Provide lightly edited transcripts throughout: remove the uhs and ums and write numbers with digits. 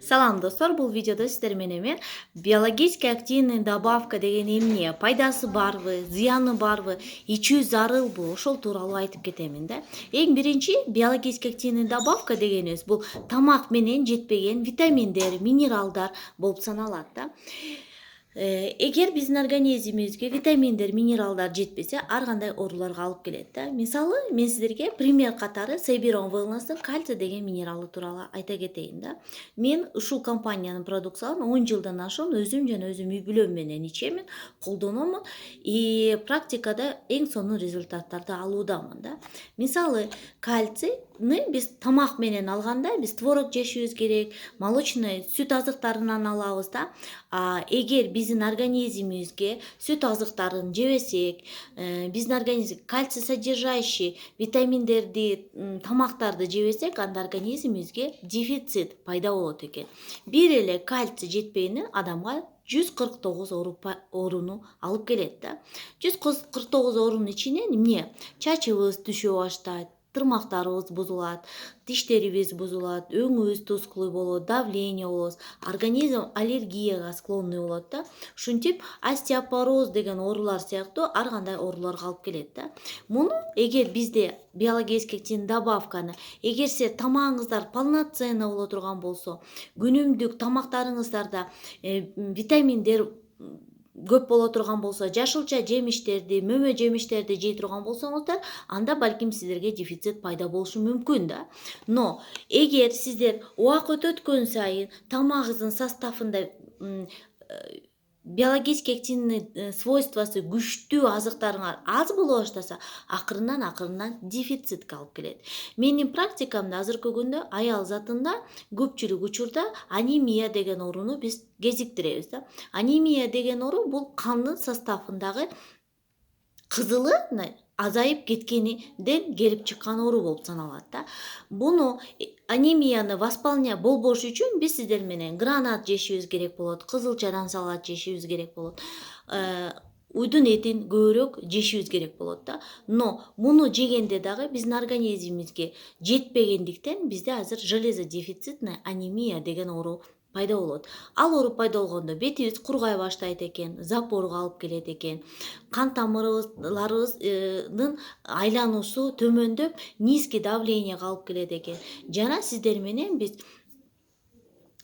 Салам достор, бул видеодо сиздер менен мен биологически активный добавка деген эмне, пайдасы барбы, зыяны барбы, ичүү зарылбы, ошол тууралуу айтып кетемин да. Эң биринчи биологически активный добавка дегенибиз бул тамак менен жетпеген витаминдер, минералдар болуп саналат да. Эгер биздин организмибизге витаминдер, минералдар жетпесе, ар кандай ооруларга алып келет да. Мисалы, мен сиздерге пример катары Себирон Wellness'тын кальций деген минералы тууралуу айта кетейин да. Мен ушул компаниянын продукцияларын 10 жылдан ашуун өзүм жана өзүм үй бүлөм менен ичемин, колдономун и практикада эң сонун результаттарды алуудамын да. Мисалы, кальцийни биз тамак менен алганда биз творог жешибиз керек, молочный сүт азыктарынан алабыз да. Эгер биздин организмибизге сүт азыктарын жебесек, биздин организм кальций содержащий витаминдерди, тамактарды жебесек, анда организмибизге дефицит пайда болот экен. Бир эле кальций жетпегенден адамга 149 ооруну алып келет да. 149 оорунун ичинен эмне? Чачыбыз түшө баштайт, тырмактарыбыз бузулат, тиштерибиз бузулат, өңүбүз тускулуу болот, давление болот, организм аллергияга склонный болот да. Ушинтип остеопороз деген оорулар сыяктуу ар кандай ооруларга алып келет да. Муну эгер бизде биологически активный добавканы эгер силер тамагыңыздар полноценный боло турган болсо, күнүмдүк тамактарыңыздарда витаминдер көп боло турган болсо, жашылча жемиштерди, мөмө жемиштерди жей турган болсоңуздар, анда балким сиздерге дефицит пайда болушу мүмкүн да. Но эгер сиздер убакыт өткөн сайын тамагыңыздын составында биологически активный свойствосы күчтүү азыктарыңар аз боло баштаса, акырынан дефицитке алып келет. Менин практикамда азыркы күндө аял затында көпчүлүк учурда анемия деген ооруну биз кезиктиребиз да. Анемия деген оору бул кандын составындагы кызылы азайып кеткениден келип чыккан оору болуп саналат да. Буну анемияны восполня болбош үчүн биз сиздер менен гранат жешибиз керек болот, кызылчадан салат жешибиз керек болот. Уйдун этин көбүрөөк жешибиз керек болот да. Но муну жегенде дагы биздин организмибизге жетпегендиктен бизде азыр железодефицитная анемия деген оору пайда болот. Ал оору пайда болгондо бетибиз кургай баштайт экен, запорго алып келет экен. Кан тамырыбыздын айлануусу төмөндөп, низкий давлениеге алып келет экен. Жана сиздер менен биз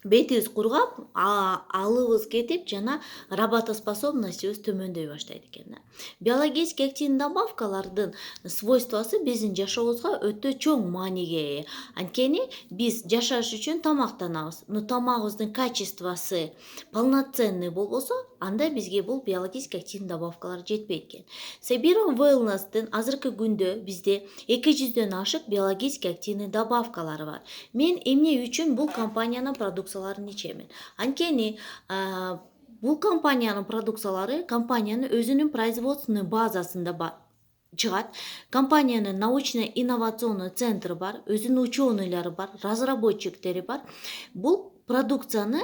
бетибиз кургап, алыбыз кетип, жана работоспособностьубуз төмөндөй баштайт экен да. Биологически активный добавкалардын свойствосы биздин жашообузга өтө чоң мааниге ээ. Анткени биз жашаш үчүн тамактанабыз, но тамагыбыздын качествосы полноценный болбосо, анда бизге бул биологически активный добавкалар жетпейт экен. Себирон Wellness'тын азыркы күндө бизде 200дөн ашык биологически активный добавкалары бар. Мен эмне үчүн бул компаниянын продукцияларын ичемин? Анткени бул компаниянын продукциялары компаниянын өзүнүн производственный базасында чыгат. Компаниянын научно-инновационный центры бар, өзүнүн ученыйлары бар, разработчиктери бар. Бул продукцияны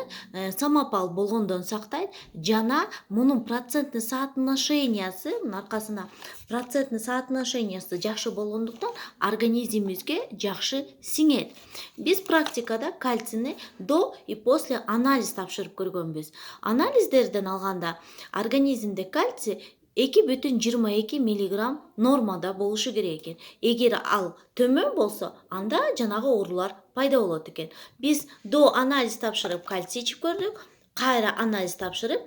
самопал болгондон сактайт жана мунун процентный соотношениясы, аркасына процентный соотношениясы жакшы болгондуктан организмибизге жакшы сиңет. Биз практикада кальцийни до и после анализ тапшырып көргөнбүз. Анализдерден алганда организмде кальций 2,22 миллиграмм нормада болушу керек экен. Эгер ал төмөн болсо, анда жанагы оорулар пайда болот экен. Биз до анализ тапшырып кальций ичип көрдүк, кайра анализ тапшырып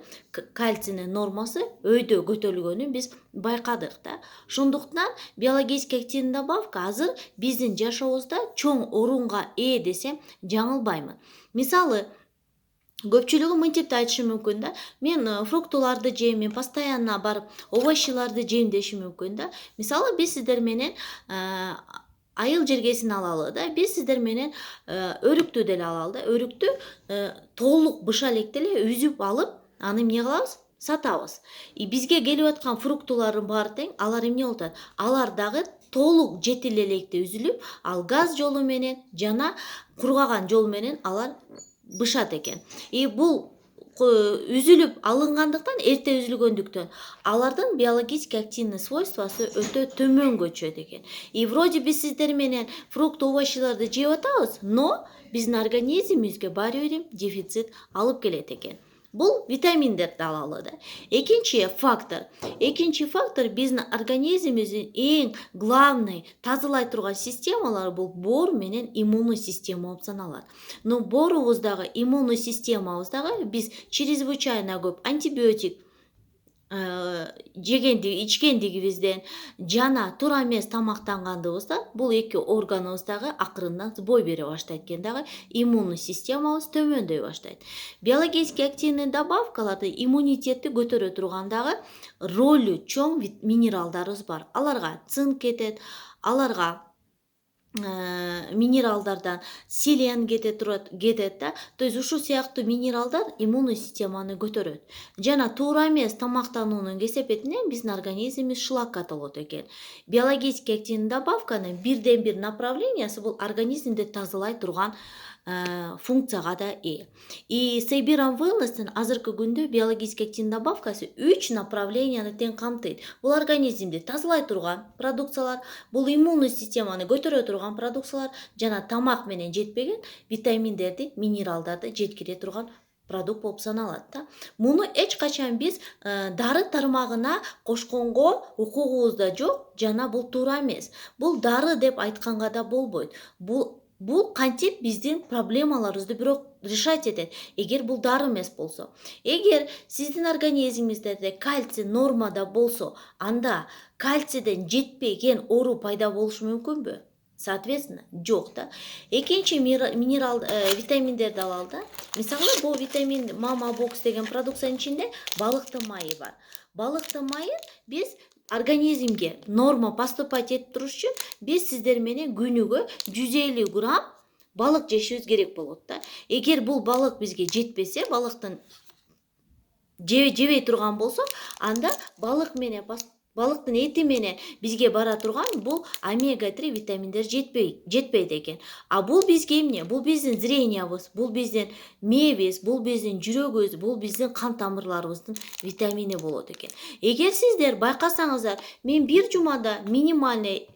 кальцийнин нормасы өйдө көтөрүлгөнүн биз байкадык да. Ошондуктан биологически активный добавка азыр биздин жашообузда чоң орунга ээ десем жаңылбаймын. Мисалы, көпчүлүгү мынтип да айтышы мүмкүн да. Мен фруктуларды жейм, мен постоянно барып овощиларды жейм деши мүмкүн да. Мисалы, биз сиздер менен айыл жергесин алалы да. Биз сиздер менен өрүктү деле алалы да. Өрүктү толук быша электе эле үзүп алып, аны эмне кылабыз? Сатабыз. Бизге келип аткан фруктулардын баары тең, алар эмне болуп атат? Алар дагы толук жетиле электе үзүлүп, ал газ жолу менен жана кургаган жол менен алар бышат экен. Бул үзүлүп алынгандыктан, эрте үзүлгөндүктөн алардын биологически активный свойствосу өтө төмөн көчөт экен. И вроде биз сиздер менен фрукт овощиларды жеп атабыз, но биздин организмибизге баары бир дефицит алып келет экен. Бул витаминдерди алалы да. Экинчи фактор биздин организмибиздин эң главный тазалай турган системалар бул боор менен иммундуу система болуп саналат. Но боорубуздагы иммундуу системабыздагы биз чрезвычайно көп антибиотик ичкендигибизден жана туура эмес тамактангандыгыбыздан бул эки органыбыздагы акырындан бой бере баштайт экен дагы, иммундуу системабыз төмөндөй баштайт. Биологически активный добавкаларды иммунитетти көтөрө турган дагы ролу чоң минералдарыбыз бар. Аларга цинк кетет, аларга минералдардан селен кетет да. То есть ушул сыяктуу минералдар иммундуу системаны көтөрөт. Жана туура эмес тамактануунун кесепетинен биздин организмибиз шлакка толот экен. Биологически активный добавканын бирден бир направлениясы бул организмди тазалай турган функцияга да ээ. И Сейбирам Wellnesстин азыркы күндө биологически активный добавкасы 3 направленияны тең камтыйт. Бул организмди тазалай турган продукциялар, бул иммундуу системаны көтөрө турган продукциялар жана тамак менен жетпеген витаминдерди, минералдарды жеткире турган продукт болуп саналат да. Муну эч качан биз дары тармагына кошконго укугубузда жок, жана бул туура эмес. Бул дары деп айтканга да болбойт. Бул кантип биздин проблемаларыбызды бирок решать этет, эгер бул дары эмес болсо. Эгер сиздин организмиңиздерде кальций нормада болсо, анда кальцийден жетпеген оору пайда болушу мүмкүнбү? Соответственно, жок да. Экинчи витаминдерди алалы да. Мисалы, бул витамин Mama Box деген продукциянын ичинде балыктын майы бар. Балыктын майы биз организмге норма поступать этип туруш үчүн биз сиздер менен күнүгө 150 грамм балык жешибиз керек болот да. Эгер бул балык бизге жетпесе, балыктын жебей турган болсо, анда балыктын эти менен бизге бара турган бул омега-3 витаминдер жетпейт экен. А бул бизге эмне? Бул биздин зрениябыз, бул биздин мээбиз, бул биздин жүрөгүбүз, бул биздин кан тамырларыбыздын витамини болот экен. Эгер сиздер байкасаңыздар, мен бир жумада минимальный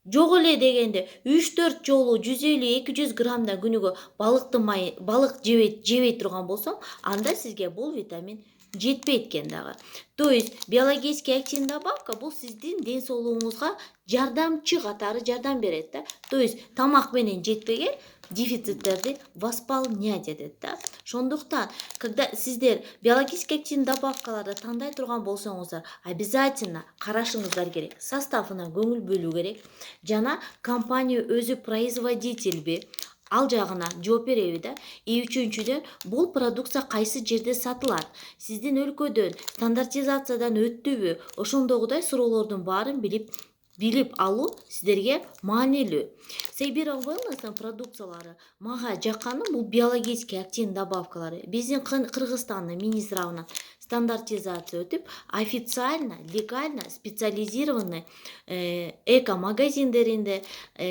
жок эле дегенде 3-4 жолу 150-200 граммдан күнүгө балык жебей турган болсом, анда сизге бул витамин жетпейт экен дагы. То есть биологически активный добавка бул сиздин ден соолугуңузга жардамчы катары жардам берет да. То есть тамак менен жетпеген дефициттерди восполнять этет да. Ошондуктан, когда сиздер биологически активный добавкаларды тандай турган болсоңуздар, обязательно карашыңыздар керек. Составына көңүл бөлүү керек. Жана компания өзү производительби, ал жагына жооп береби да. И үчүнчүдөн, бул продукция кайсы жерде сатылат? Сиздин өлкөдөн стандартизациядан өттүбү? Ошондогудай суроолордун баарын билип алуу сиздерге маанилүү. Сейбирам Wellnesстин продукциялары мага жакканы бул биологически активный добавкалары. Биздин Кыргызстандын Минздравынан стандартизация өтүп, официально, легально, специализированный эко-магазиндеринде,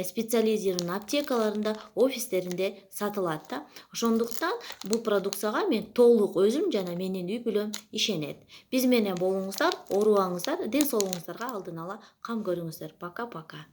специализированный аптекаларында, офистеринде сатылат да. Ошондуктан бул продукцияга мен толук өзүм жана менин үй бүлөм ишенет. Биз менен болуңуздар, оорубаңыздар, ден соолугуңуздарга алдын ала кам көрүңүздөр. Пока-пока.